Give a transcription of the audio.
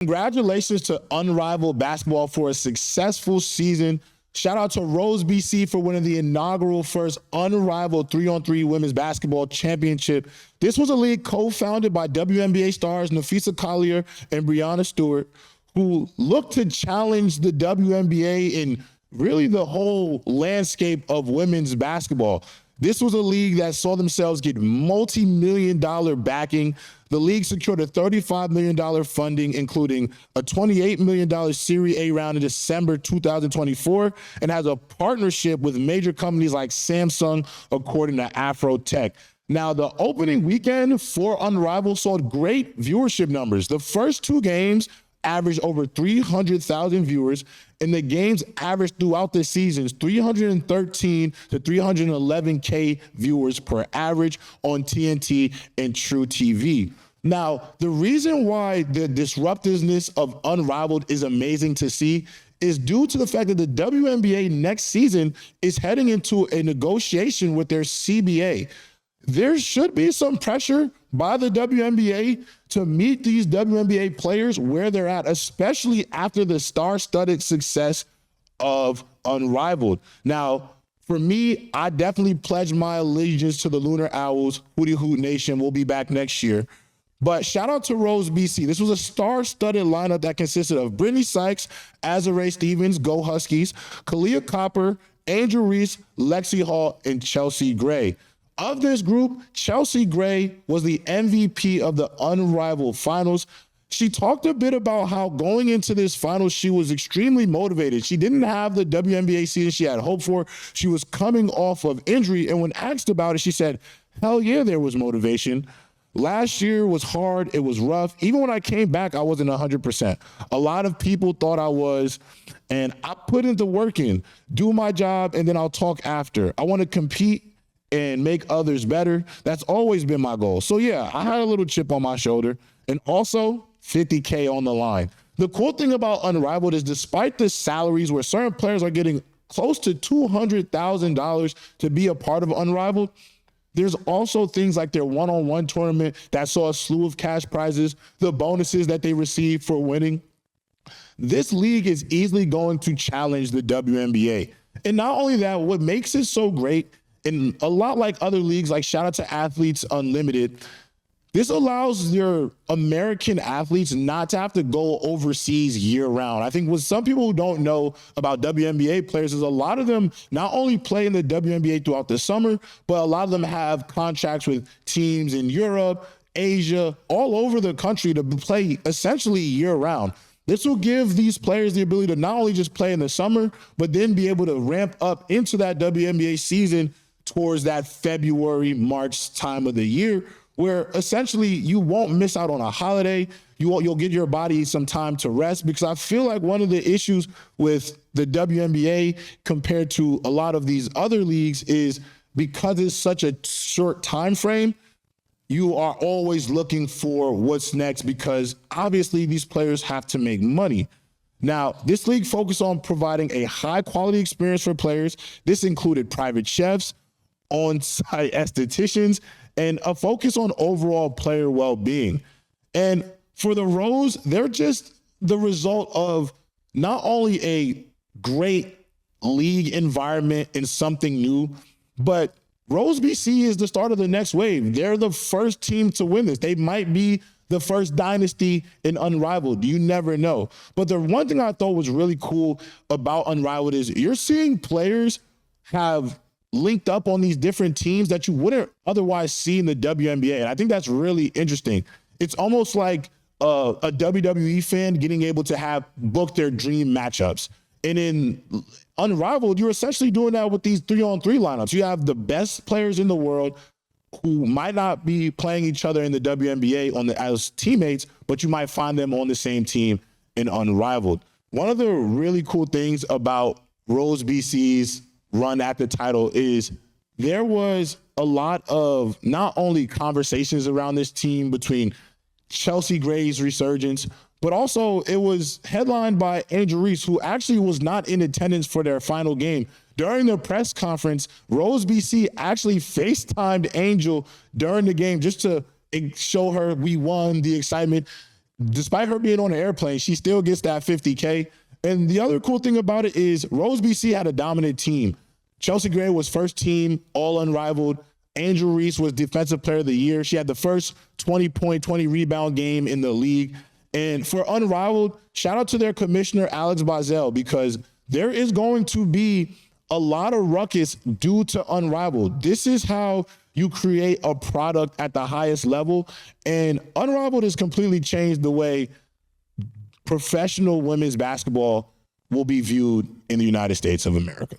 Congratulations to Unrivaled Basketball for a successful season. Shout out to Rose BC for winning the inaugural first Unrivaled 3-on-3 Women's Basketball Championship. This was a league co-founded by WNBA stars Nafisa Collier and Breanna Stewart, who looked to challenge the WNBA and really the whole landscape of women's basketball. This was a league that saw themselves get multi-million-dollar backing. The league secured a $35 million funding, including a $28 million Serie A round in December 2024, and has a partnership with major companies like Samsung, according to Afrotech. Now, the opening weekend for Unrivaled saw great viewership numbers. The first two games averaged over 300,000 viewers, and the games averaged throughout the seasons 313 to 311K viewers per average on TNT and True TV. Now, the reason why the disruptiveness of Unrivaled is amazing to see is due to the fact that the WNBA next season is heading into a negotiation with their CBA. There should be some pressure by the WNBA to meet these WNBA players where they're at, especially after the star-studded success of Unrivaled. Now, for me, I definitely pledge my allegiance to the Lunar Owls. Hootie Hoot Nation will be back next year. But shout out to Rose BC. This was a star-studded lineup that consisted of Brittany Sykes, Azarae Stevens, Go Huskies, Kalia Copper, Angel Reese, Lexi Hall, and Chelsea Gray. Of this group, Chelsea Gray was the MVP of the Unrivaled Finals. She talked a bit about how going into this finals, she was extremely motivated. She didn't have the WNBA season she had hoped for. She was coming off of injury, and when asked about it, she said, hell yeah, there was motivation. Last year was hard. It was rough. Even when I came back, I wasn't 100%. A lot of people thought I was, and I put in the work in, do my job, and then I'll talk after. I want to compete and make others better. That's always been my goal. So yeah, I had a little chip on my shoulder, and also $50K on the line. The cool thing about Unrivaled is despite the salaries where certain players are getting close to $200,000 to be a part of Unrivaled, there's also things like their one-on-one tournament that saw a slew of cash prizes, the bonuses that they receive for winning. This league is easily going to challenge the WNBA. And not only that, what makes it so great, and a lot like other leagues, like shout out to Athletes Unlimited, this allows your American athletes not to have to go overseas year round. I think what some people don't know about WNBA players is a lot of them not only play in the WNBA throughout the summer, but a lot of them have contracts with teams in Europe, Asia, all over the country to play essentially year round. This will give these players the ability to not only just play in the summer, but then be able to ramp up into that WNBA season towards that February, March time of the year, where essentially you won't miss out on a holiday. You'll get your body some time to rest, because I feel like one of the issues with the WNBA compared to a lot of these other leagues is because it's such a short time frame, you are always looking for what's next, because obviously these players have to make money. Now, this league focused on providing a high quality experience for players. This included private chefs, on-site estheticians, and a focus on overall player well-being. And for the Rose, they're just the result of not only a great league environment and something new, but Rose BC is the start of the next wave. They're the first team to win this. They might be the first dynasty in Unrivaled. You never know. But the one thing I thought was really cool about Unrivaled is you're seeing players have linked up on these different teams that you wouldn't otherwise see in the WNBA. And I think that's really interesting. It's almost like a WWE fan getting able to have book their dream matchups. And in Unrivaled, you're essentially doing that with these 3-on-3 lineups. You have the best players in the world who might not be playing each other in the WNBA as teammates, but you might find them on the same team in Unrivaled. One of the really cool things about Rose BC's run at the title is there was a lot of not only conversations around this team between Chelsea Gray's resurgence, but also it was headlined by Angel Reese, who actually was not in attendance for their final game. During the press conference, Rose BC actually FaceTimed Angel during the game just to show her we won, the excitement. despite her being on an airplane, she still gets that $50K. And the other cool thing about it is Rose BC had a dominant team. Chelsea Gray was first team, all unrivaled. Angel Reese was Defensive Player of the Year. She had the first 20-point, 20-rebound game in the league. And for Unrivaled, shout out to their commissioner, Alex Bazel, because there is going to be a lot of ruckus due to Unrivaled. This is how you create a product at the highest level. And Unrivaled has completely changed the way professional women's basketball will be viewed in the United States of America.